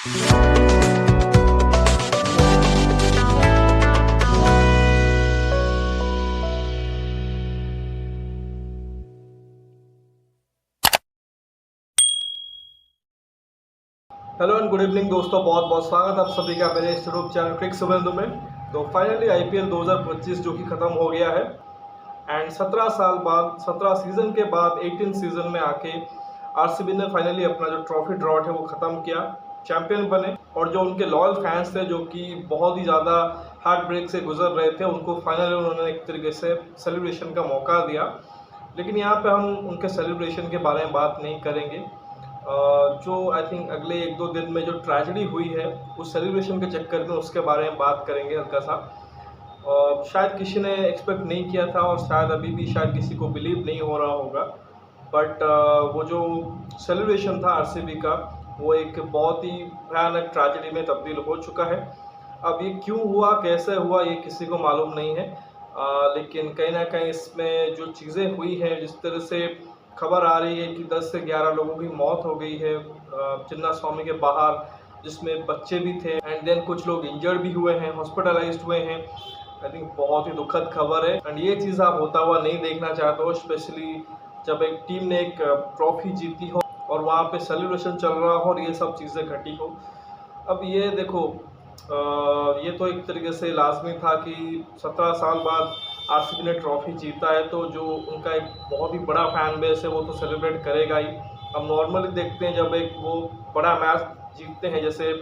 Hello and good evening दोस्तों, बहुत बहुत स्वागत है आप सभी का मेरे इस यूट्यूब चैनल क्रिक सुबेंदु में। तो फाइनली आईपीएल 2025 जो कि ख़त्म हो गया है एंड 17 साल बाद 17 सीज़न के बाद 18 सीज़न में आके आरसीबी ने फाइनली अपना जो ट्रॉफी ड्रॉट है वो ख़त्म किया, चैंपियन बने। और जो उनके लॉयल फैंस थे जो कि बहुत ही ज़्यादा हार्ट ब्रेक से गुजर रहे थे, उनको फाइनली उन्होंने एक तरीके से सेलिब्रेशन का मौका दिया। लेकिन यहाँ पे हम उनके सेलिब्रेशन के बारे में बात नहीं करेंगे। जो आई थिंक अगले 1-2 दिन में जो ट्रेजेडी हुई है उस सेलिब्रेशन के चक्कर में उसके बारे में बात करेंगे हल्का सा। शायद किसी ने एक्सपेक्ट नहीं किया था और शायद अभी भी शायद किसी को बिलीव नहीं हो रहा होगा, बट वो जो सेलिब्रेशन था आरसीबी का वो एक बहुत ही भयानक ट्रेजेडी में तब्दील हो चुका है। अब ये क्यों हुआ, कैसे हुआ, ये किसी को मालूम नहीं है। लेकिन कहीं ना कहीं इसमें जो चीज़ें हुई हैं, जिस तरह से खबर आ रही है कि 10 से 11 लोगों की मौत हो गई है चिन्नास्वामी के बाहर, जिसमें बच्चे भी थे एंड देन कुछ लोग इंजर्ड भी हुए हैं, हॉस्पिटलाइज्ड हुए हैं। आई थिंक बहुत ही दुखद खबर है एंड ये चीज़ आप होता हुआ नहीं देखना चाहते हो, स्पेशली जब एक टीम ने एक ट्रॉफी जीती हो और वहाँ पे सेलिब्रेशन चल रहा हो और ये सब चीज़ें घटी हो। अब ये देखो, ये तो एक तरीके से लाजमी था कि 17 साल बाद आरसीबी ने ट्रॉफी जीता है तो जो उनका एक बहुत ही बड़ा फैन बेस है वो तो सेलिब्रेट करेगा ही। हम नॉर्मली देखते हैं जब एक वो बड़ा मैच जीतते हैं, जैसे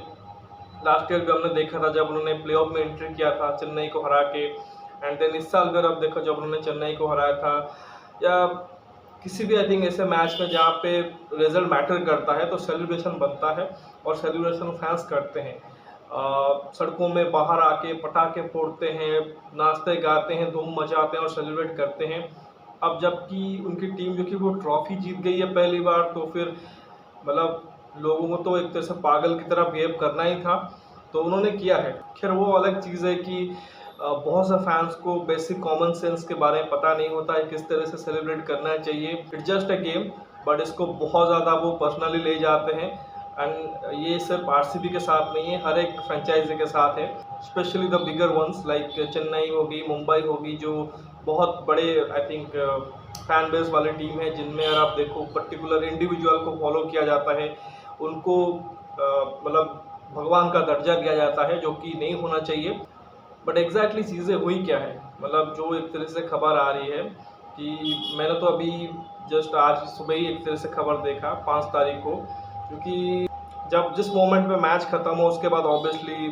लास्ट ईयर भी हमने देखा था जब उन्होंने प्लेऑफ में एंट्री किया था चेन्नई को हरा के, एंड देन इस साल अगर आप देखो जब उन्होंने चेन्नई को हराया था, या किसी भी आई थिंक ऐसे मैच में जहाँ पे रिजल्ट मैटर करता है तो सेलिब्रेशन बनता है और सेलिब्रेशन फैंस करते हैं। सड़कों में बाहर आके पटाखे फोड़ते हैं, नाचते गाते हैं, धूम मचाते हैं और सेलिब्रेट करते हैं। अब जबकि उनकी टीम जो कि वो ट्रॉफी जीत गई है पहली बार, तो फिर मतलब लोगों को तो एक तरह से पागल की तरह बिहेव करना ही था, तो उन्होंने किया है। खैर वो अलग चीज़ है कि बहुत से फैंस को बेसिक कॉमन सेंस के बारे में पता नहीं होता है किस तरह से सेलिब्रेट करना चाहिए। It's just a game, but इसको बहुत ज़्यादा वो पर्सनली ले जाते हैं एंड ये सिर्फ आरसीबी के साथ नहीं है, हर एक फ्रेंचाइजी के साथ है, specially the bigger ones like Chennai होगी, मुंबई होगी, जो बहुत बड़े आई थिंक फैन बेस वाले टीम है, जिनमें अगर आप देखो पर्टिकुलर इंडिविजुअल को फॉलो किया जाता है, उनको मतलब भगवान का दर्जा दिया जाता है, जो कि नहीं होना चाहिए। बट एग्जैक्टली चीज़ें हुई क्या है, मतलब जो एक तरह से खबर आ रही है कि मैंने तो अभी जस्ट आज सुबह ही एक तरह से खबर देखा 5 तारीख को, क्योंकि जब जिस मोमेंट में मैच ख़त्म हो उसके बाद ऑब्वियसली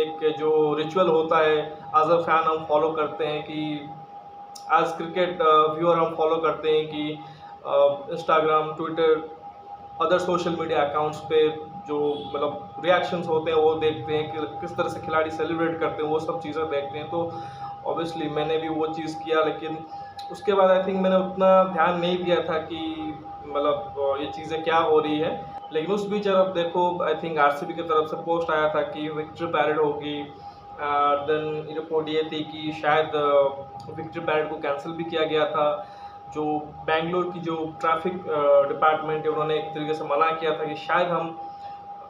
एक जो रिचुअल होता है एज अ फैन हम फॉलो करते हैं, कि एज क्रिकेट व्यूअर हम फॉलो करते हैं कि Instagram, Twitter, other social media accounts पे जो मतलब रिएक्शंस होते हैं वो देखते हैं कि किस तरह से खिलाड़ी सेलिब्रेट करते हैं, वो सब चीज़ें देखते हैं। तो ऑब्वियसली मैंने भी वो चीज़ किया, लेकिन उसके बाद आई थिंक मैंने उतना ध्यान नहीं दिया था कि मतलब ये चीज़ें क्या हो रही है। लेकिन उस बीच अब देखो आई थिंक आरसीबी की तरफ से पोस्ट आया था कि विक्ट्री पैरेड होगी, देन रिपोर्ट ये थी कि शायद विक्ट्री पैरेड को कैंसिल भी किया गया था। जो बेंगलोर की जो ट्रैफिक डिपार्टमेंट है उन्होंने एक तरीके से मना किया था कि शायद हम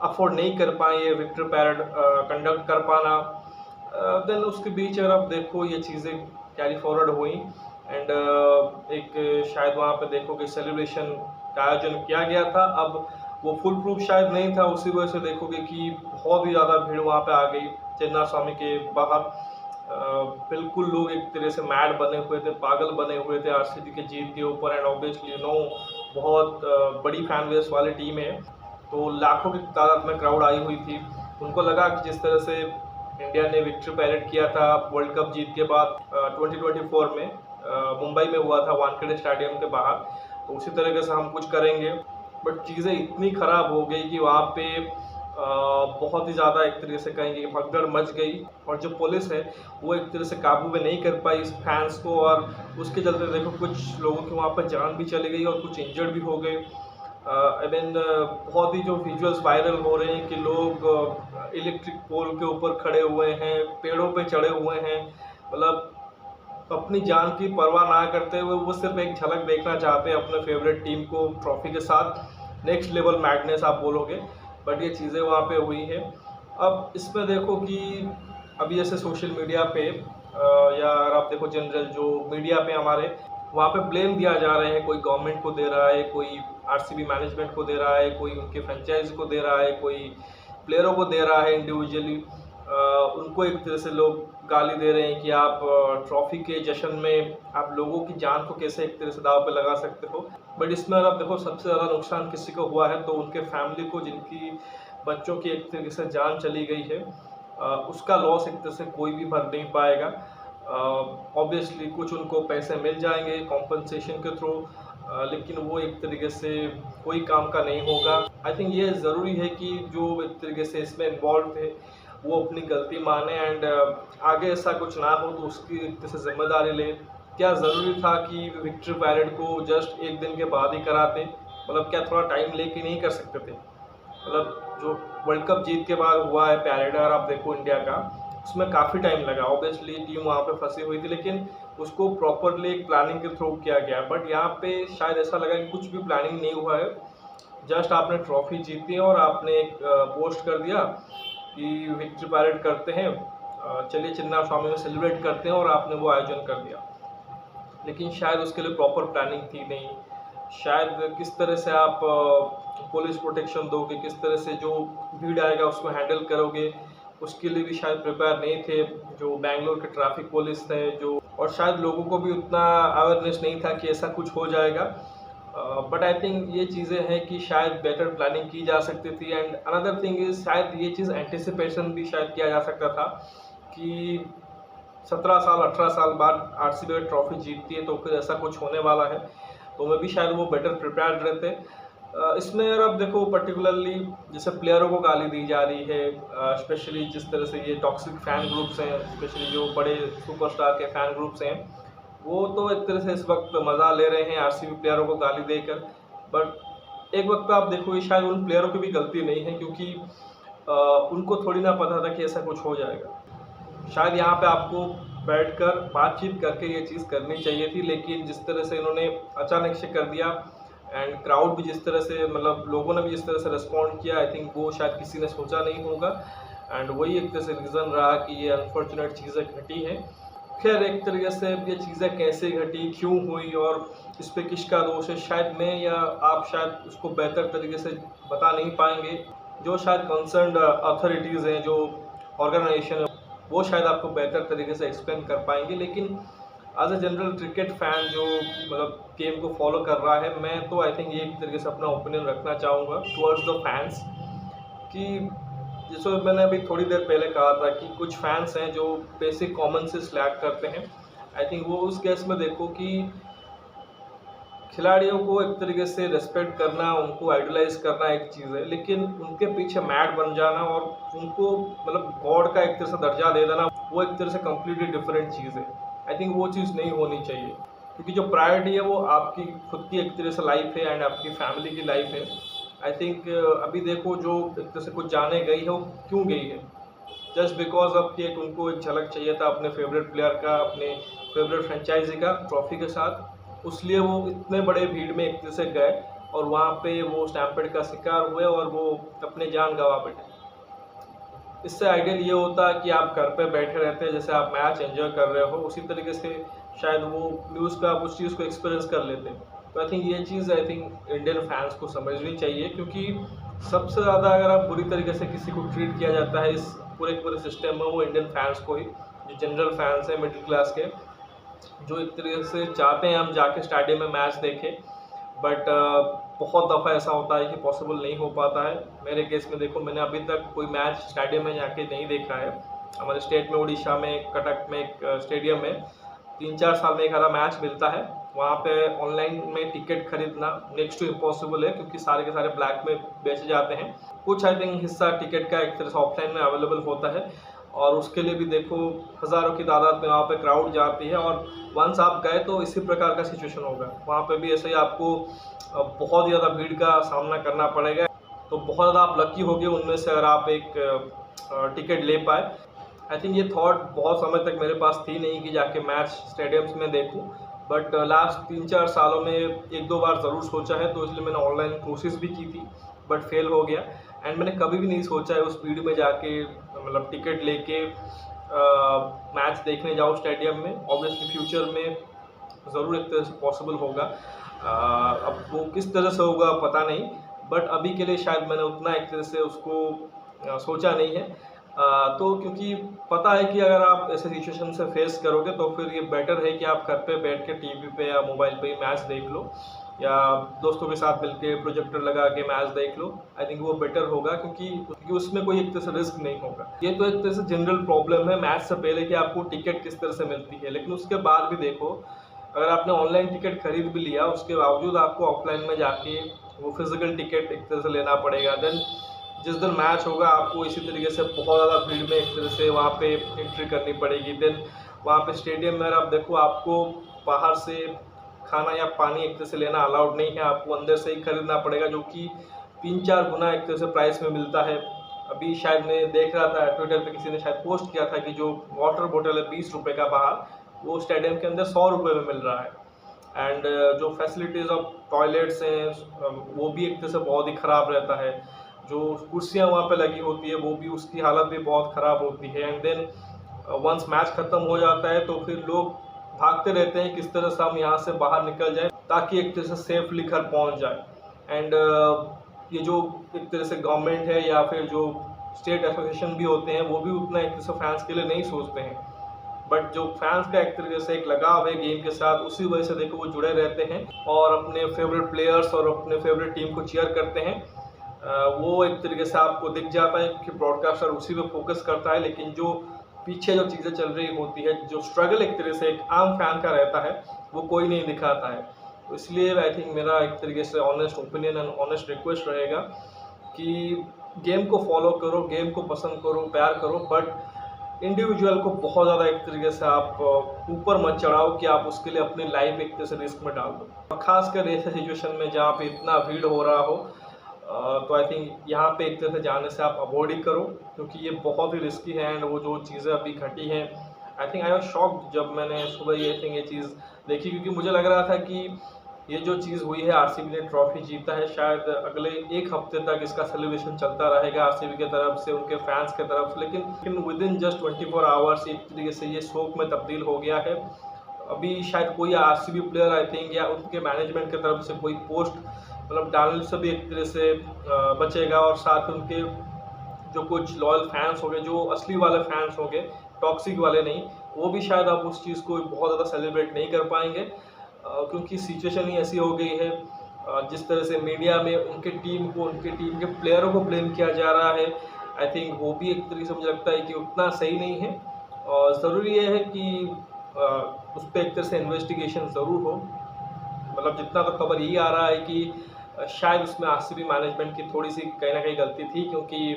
अफोर्ड नहीं कर पाए ये विक्ट्री पैरेड कंडक्ट कर पाना। देन उसके बीच अगर आप देखो ये चीज़ें कैरी फॉरवर्ड हुई एंड एक शायद वहाँ पे देखो कि सेलिब्रेशन का आयोजन किया गया था। अब वो फुल प्रूफ शायद नहीं था, उसी वजह से देखोगे कि बहुत ही ज़्यादा भीड़ वहाँ पे आ गई चिन्नास्वामी के बाहर। बिल्कुल लोग एक तरह से मैड बने हुए थे, पागल बने हुए थे आरसीबी के जीत के ऊपर, एंड ऑब्वियसली बहुत बड़ी फैन बेस वाली टीम है, तो लाखों की तादाद में क्राउड आई हुई थी। उनको लगा कि जिस तरह से इंडिया ने विक्ट्री पैरेड किया था वर्ल्ड कप जीत के बाद 2024 में मुंबई में हुआ था वानखेड़े स्टेडियम के बाहर, तो उसी तरीके से हम कुछ करेंगे। बट चीज़ें इतनी ख़राब हो गई कि वहाँ पे बहुत ही ज़्यादा एक तरीके से कहेंगे कि भगदड़ मच गई, और जो पुलिस है वो एक तरह से काबू में नहीं कर पाई इस फैंस को, और उसके चलते देखो कुछ लोगों की वहाँ पर जान भी चली गई और कुछ इंजर्ड भी हो गए। आई मीन बहुत ही जो विजुअल्स वायरल हो रहे हैं कि लोग इलेक्ट्रिक पोल के ऊपर खड़े हुए हैं, पेड़ों पे चढ़े हुए हैं, मतलब अपनी जान की परवाह ना करते हुए वो सिर्फ एक झलक देखना चाहते हैं अपने फेवरेट टीम को ट्रॉफी के साथ। नेक्स्ट लेवल मैडनेस आप बोलोगे, बट ये चीज़ें वहाँ पे हुई हैं। अब इसमें देखो कि अभी जैसे सोशल मीडिया पे या अगर आप देखो जनरल जो मीडिया पे हमारे, वहाँ पे ब्लेम दिया जा रहा है, कोई गवर्नमेंट को दे रहा है, कोई आरसीबी मैनेजमेंट को दे रहा है, कोई उनके फ्रेंचाइज को दे रहा है, कोई प्लेयरों को दे रहा है इंडिविजुअली। उनको एक तरह से लोग गाली दे रहे हैं कि आप ट्रॉफी के जश्न में आप लोगों की जान को कैसे एक तरह से दाव पे लगा सकते हो। बट इसमें अगर आप देखो सबसे ज़्यादा नुकसान किसी को हुआ है तो उनके फैमिली को, जिनकी बच्चों की एक तरीके से जान चली गई है। उसका लॉस एक तरह से कोई भी भर नहीं पाएगा। ऑब्वियसली कुछ उनको पैसे मिल जाएंगे कॉम्पनसेशन के थ्रू, लेकिन वो एक तरीके से कोई काम का नहीं होगा। आई थिंक ये ज़रूरी है कि जो एक तरीके से इसमें इन्वॉल्व थे वो अपनी गलती माने एंड आगे ऐसा कुछ ना हो तो उसकी एक तरह से जिम्मेदारी ले। क्या ज़रूरी था कि विक्ट्री पैरेड को जस्ट एक दिन के बाद ही कराते? मतलब क्या थोड़ा टाइम लेके नहीं कर सकते थे? मतलब जो वर्ल्ड कप जीत के बाद हुआ है पैरेड, अगर आप देखो इंडिया का, उसमें काफ़ी टाइम लगा। ऑब्वियसली टीम वहाँ पे फंसी हुई थी, लेकिन उसको प्रॉपरली एक प्लानिंग के थ्रू किया गया। बट यहाँ पे शायद ऐसा लगा कि कुछ भी प्लानिंग नहीं हुआ है, जस्ट आपने ट्रॉफी जीती और आपने एक पोस्ट कर दिया कि विक्ट्री पैरेड करते हैं, चलिए चिन्ना स्वामी में सेलिब्रेट करते हैं, और आपने वो आयोजन कर दिया। लेकिन शायद उसके लिए प्रॉपर प्लानिंग थी नहीं। शायद किस तरह से आप पुलिस प्रोटेक्शन दोगे, किस तरह से जो भीड़ आएगा उसको हैंडल करोगे, उसके लिए भी शायद प्रिपेयर नहीं थे जो बेंगलोर के ट्रैफिक पुलिस थे जो, और शायद लोगों को भी उतना अवेयरनेस नहीं था कि ऐसा कुछ हो जाएगा। बट आई थिंक ये चीज़ें हैं कि शायद बेटर प्लानिंग की जा सकती थी। एंड अनदर थिंग इज शायद ये चीज़ एंटिसिपेशन भी शायद किया जा सकता था कि 17 साल 18 साल बाद आरसीबी ट्रॉफी जीतती है तो फिर ऐसा कुछ होने वाला है, तो मैं भी शायद वो बेटर प्रिपेयर्ड रहते। इसमें अगर आप देखो पर्टिकुलरली जैसे प्लेयरों को गाली दी जा रही है, स्पेशली जिस तरह से ये टॉक्सिक फैन ग्रुप्स हैं, स्पेशली जो बड़े सुपरस्टार के फैन ग्रुप्स हैं, वो तो एक तरह से इस वक्त मज़ा ले रहे हैं आरसीबी प्लेयरों को गाली देकर। बट एक वक्त आप देखो ये शायद उन प्लेयरों की भी गलती नहीं है, क्योंकि उनको थोड़ी ना पता था कि ऐसा कुछ हो जाएगा। शायद यहाँ पे आपको बैठकर बातचीत करके ये चीज़ करनी चाहिए थी, लेकिन जिस तरह से इन्होंने अचानक से कर दिया एंड क्राउड भी जिस तरह से, मतलब लोगों ने भी जिस तरह से रिस्पॉन्ड किया, आई थिंक वो शायद किसी ने सोचा नहीं होगा। एंड वही एक तरह से रीज़न रहा कि ये अनफॉर्चुनेट चीज़ें घटी हैं। खैर एक तरीके से ये चीज़ें कैसे घटी, क्यों हुई और इस पर किसका दोष है, शायद मैं या आप शायद उसको बेहतर तरीके से बता नहीं पाएंगे। जो शायद कंसर्न्ड अथॉरिटीज़ हैं, जो ऑर्गेनाइजेशन है, वो शायद आपको बेहतर तरीके से एक्सप्लेन कर पाएंगे। लेकिन as a general cricket fan जो मतलब गेम को फॉलो कर रहा है, मैं तो आई थिंक ये एक तरीके से अपना ओपिनियन रखना चाहूँगा टुवर्ड्स द फैंस कि जैसे मैंने अभी थोड़ी देर पहले कहा था कि कुछ फैंस हैं जो बेसिक कॉमन सेंस लैक करते हैं। आई थिंक वो उस केस में देखो कि खिलाड़ियों को एक तरीके से रेस्पेक्ट करना, उनको आइडलाइज करना एक चीज़ है, लेकिन उनके पीछे मैड बन जाना और उनको मतलब गॉड का एक तरह से दर्जा दे देना, वो एक तरह से कम्प्लीटली डिफरेंट चीज़ है। आई थिंक वो चीज़ नहीं होनी चाहिए, क्योंकि जो प्रायोरिटी है वो आपकी खुद की एक तरह से लाइफ है एंड आपकी फैमिली की लाइफ है। आई थिंक अभी देखो जो एक तरह से कुछ जाने गई है वो क्यों गई है, जस्ट बिकॉज ऑफ कि उनको एक झलक चाहिए था अपने फेवरेट प्लेयर का, अपने फेवरेट फ्रेंचाइजी का ट्रॉफी के साथ, उसलिए वो इतने बड़े भीड़ में एक तरह से गए और वहाँ पे वो स्टैम्पेड का शिकार हुए और वो अपने जान गंवा बैठे। इससे आइडियल ये होता है कि आप घर पे बैठे रहते हैं, जैसे आप मैच एंजॉय कर रहे हो, उसी तरीके से शायद वो न्यूज़ का आप उस चीज़ को एक्सपीरियंस कर लेते हैं। तो आई थिंक ये चीज़ आई थिंक इंडियन फैंस को समझनी चाहिए, क्योंकि सबसे ज़्यादा अगर आप बुरी तरीके से किसी को ट्रीट किया जाता है इस पूरे सिस्टम में, वो इंडियन फैंस को ही, जो जनरल फैंस हैं मिडिल क्लास के, जो एक तरीके से चाहते हैं हम जाके स्टेडियम में मैच देखें, बट बहुत दफ़ा ऐसा होता है कि पॉसिबल नहीं हो पाता है। मेरे केस में देखो, मैंने अभी तक कोई मैच स्टेडियम में जाके नहीं देखा है। हमारे स्टेट में उड़ीसा में कटक में एक स्टेडियम में 3-4 साल में एक आधा मैच मिलता है, वहाँ पे ऑनलाइन में टिकट खरीदना नेक्स्ट टू इम्पॉसिबल है, क्योंकि सारे के सारे ब्लैक में बेचे जाते हैं। कुछ आई थिंक हिस्सा टिकट का एक तरह से ऑफलाइन में अवेलेबल होता है, और उसके लिए भी देखो हज़ारों की तादाद में वहाँ पे क्राउड जाती है, और वंस आप गए तो इसी प्रकार का सिचुएशन होगा। वहाँ पे भी ऐसे ही आपको बहुत ज़्यादा भीड़ का सामना करना पड़ेगा। तो बहुत ज़्यादा आप लकी होगे उनमें से अगर आप एक टिकट ले पाए। आई थिंक ये थॉट बहुत समय तक मेरे पास थी नहीं कि जाके मैच स्टेडियम्स में देखूं, बट लास्ट 3-4 सालों में 1-2 बार ज़रूर सोचा है, तो इसलिए मैंने ऑनलाइन कोशिश भी की थी, बट फेल हो गया। एंड मैंने कभी भी नहीं सोचा है उस भीड़ में जाके मतलब टिकट लेके मैच देखने जाऊँ स्टेडियम में। ऑब्वियसली फ्यूचर में ज़रूर एक तरह से पॉसिबल होगा। अब वो किस तरह से होगा पता नहीं, बट अभी के लिए शायद मैंने उतना एक तरह से उसको सोचा नहीं है। तो क्योंकि पता है कि अगर आप ऐसे सिचुएशन से फेस करोगे तो फिर ये बेटर है कि आप घर पे बैठ के टीवी पे या मोबाइल पे ही मैच देख लो, या दोस्तों के साथ मिलके प्रोजेक्टर लगा के मैच देख लो। आई थिंक वो बेटर होगा, क्योंकि उसमें कोई एक तरह से रिस्क नहीं होगा। ये तो एक तरह से जनरल प्रॉब्लम है मैच से पहले कि आपको टिकट किस तरह से मिलती है, लेकिन उसके बाद भी देखो, अगर आपने ऑनलाइन टिकट खरीद भी लिया उसके बावजूद आपको ऑफलाइन में जाके वो फिजिकल टिकट एक तरह से लेना पड़ेगा। देन जिस दिन मैच होगा आपको इसी तरीके से बहुत ज़्यादा भीड़ में एक तरह से वहाँ पे एंट्री करनी पड़ेगी। देन वहाँ पे स्टेडियम में आप देखो, आपको बाहर से खाना या पानी एक तरह से लेना अलाउड नहीं है, आपको अंदर से ही खरीदना पड़ेगा, जो कि 3-4 गुना एक तरह से प्राइस में मिलता है। अभी शायद मैं देख रहा था ट्विटर पे किसी ने शायद पोस्ट किया था कि जो वाटर बोतल है 20 रुपये का बाहर, वो स्टेडियम के अंदर 100 रुपये में मिल रहा है। एंड जो फैसिलिटीज़ ऑफ टॉयलेट्स हैं वो भी एक तरह से बहुत ही ख़राब रहता है। जो कुर्सियाँ वहाँ पे लगी होती है वो भी, उसकी हालत भी बहुत ख़राब होती है। एंड देन वंस मैच ख़त्म हो जाता है तो फिर लोग भागते रहते हैं किस तरह से हम यहाँ से बाहर निकल जाए ताकि एक तरह से सेफली घर पहुँच जाए। एंड ये जो एक तरह से गवर्नमेंट है या फिर जो स्टेट एसोसिएशन भी होते हैं वो भी उतना एक तरह से फैंस के लिए नहीं सोचते हैं, बट जो फैंस का एक तरीके से एक लगाव है गेम के साथ, उसी वजह से देखो वो जुड़े रहते हैं और अपने फेवरेट प्लेयर्स और अपने फेवरेट टीम को चीयर करते हैं। वो एक तरीके से आपको दिख जाता है कि ब्रॉडकास्टर उसी पे फोकस करता है, लेकिन जो पीछे जो चीज़ें चल रही होती है, जो स्ट्रगल एक तरह से एक आम फैन का रहता है, वो कोई नहीं दिखाता है। तो इसलिए आई थिंक मेरा एक तरीके से honest opinion and honest request रहेगा कि गेम को फॉलो करो, गेम को पसंद करो, प्यार करो, बट इंडिविजुअल को बहुत ज़्यादा एक तरीके से आप ऊपर मत चढ़ाओ कि आप उसके लिए अपनी लाइफ एक तरह से रिस्क में डाल दो। और ख़ासकर ऐसे सिचुएशन में जहाँ पे इतना भीड़ हो रहा हो, तो आई थिंक यहाँ पे एक तरह से जाने से आप अवॉइड ही करो, क्योंकि ये बहुत ही रिस्की है। एंड वो जो चीज़ें अभी घटी हैं, I think I was shocked जब मैंने सुबह ये चीज़ देखी, क्योंकि मुझे लग रहा था कि ये जो चीज़ हुई है, आरसीबी ने ट्रॉफी जीता है, शायद अगले 1 हफ्ते तक इसका सेलिब्रेशन चलता रहेगा आरसीबी की तरफ से, उनके फैंस की तरफ से, लेकिन विद इन जस्ट 24 आवर्स एक तरीके से ये शोक में तब्दील हो गया है। अभी शायद कोई आरसीबी प्लेयर आई थिंक या उनके मैनेजमेंट की तरफ से कोई पोस्ट मतलब डालने से भी एक तरह से बचेगा, और साथ उनके जो कुछ लॉयल फैंस होंगे, जो असली वाले फैंस होंगे, टॉक्सिक वाले नहीं, वो भी शायद अब उस चीज़ को बहुत ज़्यादा सेलिब्रेट नहीं कर पाएंगे, क्योंकि सिचुएशन ही ऐसी हो गई है। जिस तरह से मीडिया में उनके टीम के प्लेयरों को ब्लेम किया जा रहा है, आई थिंक वो भी एक तरीके से मुझे लगता है कि उतना सही नहीं है। और ज़रूरी ये है कि उस पर एक तरह से इन्वेस्टिगेशन ज़रूर हो। मतलब जितना तो खबर यही आ रहा है कि शायद उसमें आरसीबी मैनेजमेंट की थोड़ी सी कहीं ना कहीं गलती थी, क्योंकि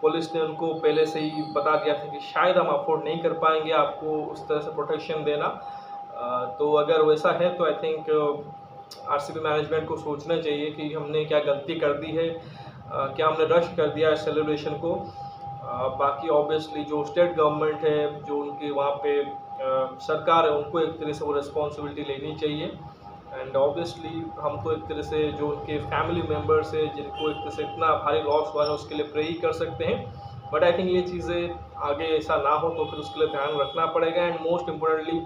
पुलिस ने उनको पहले से ही बता दिया था कि शायद हम अफोर्ड नहीं कर पाएंगे आपको उस तरह से प्रोटेक्शन देना। तो अगर वैसा है तो आई थिंक आरसीबी मैनेजमेंट को सोचना चाहिए कि हमने क्या गलती कर दी है, क्या हमने रश कर दिया है सेलिब्रेशन को। बाकी ऑब्वियसली जो स्टेट गवर्नमेंट है, जो उनकी वहाँ पे सरकार है, उनको एक तरह से वो रिस्पॉन्सिबिलिटी लेनी चाहिए। एंड ऑब्वियसली हम तो एक तरह से जो उनके फैमिली मेम्बर्स है जिनको एक तरह से इतना भारी लॉस हुआ है उसके लिए प्रे ही कर सकते हैं, बट आई थिंक ये चीज़ें आगे ऐसा ना हो तो फिर उसके लिए ध्यान रखना पड़ेगा। एंड मोस्ट इम्पोर्टेंटली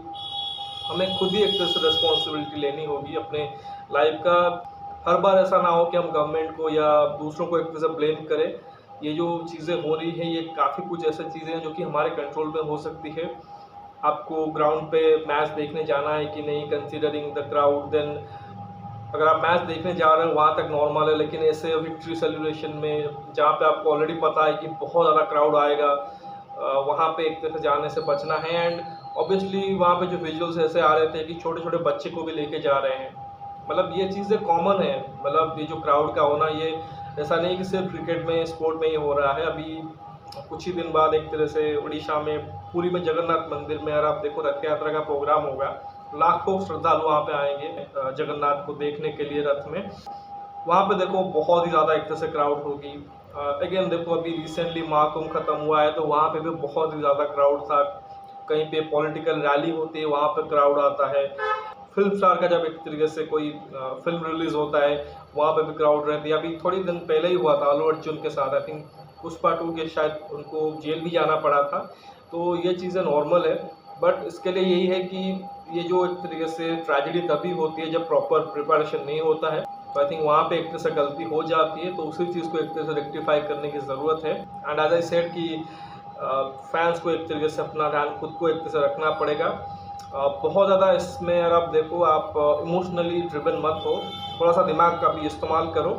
हमें खुद ही एक तरह से रिस्पॉन्सिबिलिटी लेनी होगी अपने लाइफ का। हर बार ऐसा ना हो कि हम गवर्नमेंट को या दूसरों को एक तरह से ब्लेम करें। ये जो चीज़ें हो रही हैं, ये काफ़ी कुछ ऐसी चीज़ें हैं जो कि हमारे कंट्रोल में हो सकती है। आपको ग्राउंड पे मैच देखने जाना है कि नहीं, कंसीडरिंग द क्राउड, देन अगर आप मैच देखने जा रहे हो वहाँ तक नॉर्मल है, लेकिन ऐसे विक्ट्री सेलिब्रेशन में जहाँ पे आपको ऑलरेडी पता है कि बहुत ज़्यादा क्राउड आएगा, वहाँ पे एक तरह से जाने से बचना है। एंड ऑब्वियसली वहाँ पे जो विजुअल्स ऐसे आ रहे थे कि छोटे छोटे बच्चे को भी लेके जा रहे हैं, मतलब ये चीज़ें कॉमन है। मतलब ये जो क्राउड का होना, ये ऐसा नहीं कि सिर्फ क्रिकेट में, स्पोर्ट में ही हो रहा है। अभी कुछ ही दिन बाद एक तरह से उड़ीसा में पुरी में जगन्नाथ मंदिर में अगर आप देखो रथ यात्रा का प्रोग्राम होगा, लाखों श्रद्धालु वहाँ पे आएंगे जगन्नाथ को देखने के लिए रथ में। वहाँ पे देखो बहुत ही ज़्यादा एक तरह से क्राउड होगी। अगेन देखो अभी रिसेंटली महाकुंभ खत्म हुआ है तो वहाँ पे भी बहुत ही ज़्यादा क्राउड था। कहीं पे पॉलिटिकल रैली होती है वहाँ पे क्राउड आता है। फिल्म स्टार का जब एक तरीके से कोई फिल्म रिलीज होता है वहाँ पे भी क्राउड रहती है। अभी थोड़ी दिन पहले ही हुआ था अल्लू अर्जुन के साथ, आई थिंक पुष्पा 2 के शायद उनको जेल भी जाना पड़ा था। तो ये चीज़ें नॉर्मल है, बट इसके लिए यही है कि ये जो एक तरीके से ट्रेजेडी तभी होती है जब प्रॉपर प्रिपरेशन नहीं होता है। तो आई थिंक वहाँ पे एक तरह से गलती हो जाती है, तो उसी चीज़ को एक तरह से रेक्टिफाई करने की ज़रूरत है। एंड एज आई सेड कि फैंस को एक तरीके से अपना ध्यान खुद को एक तरह से रखना पड़ेगा। बहुत ज़्यादा इसमें अगर आप देखो, आप इमोशनली ड्रिवन मत हो, थोड़ा सा दिमाग का भी इस्तेमाल करो।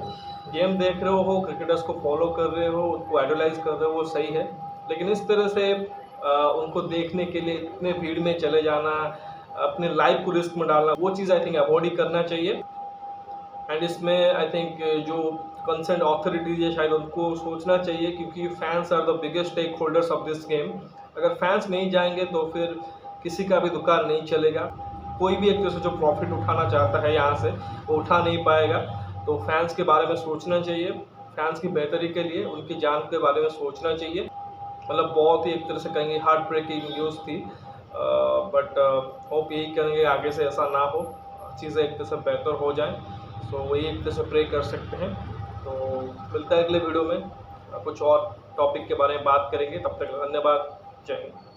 गेम देख रहे हो, क्रिकेटर्स को फॉलो कर रहे हो, उनको आइडलाइज कर रहे हो, वो सही है, लेकिन इस तरह से उनको देखने के लिए इतने भीड़ में चले जाना, अपने लाइफ को रिस्क में डालना, वो चीज़ आई थिंक अवॉइड ही करना चाहिए। एंड इसमें आई थिंक जो कंसर्न अथॉरिटीज है शायद उनको सोचना चाहिए, क्योंकि fans are the biggest stake holders of this game. अगर फैंस नहीं जाएंगे तो फिर किसी का भी दुकान नहीं चलेगा, कोई भी एक तरह से जो प्रॉफिट उठाना चाहता है यहाँ से वो उठा नहीं पाएगा। तो फैंस के बारे में सोचना चाहिए, फैंस की बेहतरी के लिए उनकी जान के बारे में सोचना चाहिए। मतलब बहुत ही एक तरह से कहेंगे हार्ट ब्रेकिंग न्यूज़ थी, बट होप यही करेंगे आगे से ऐसा ना हो, चीज़ें एक तरह से बेहतर हो जाएं। सो वही एक तरह से प्रे कर सकते हैं। तो मिलता है अगले वीडियो में, कुछ और टॉपिक के बारे में बात करेंगे। तब तक धन्यवाद, जय हिंद।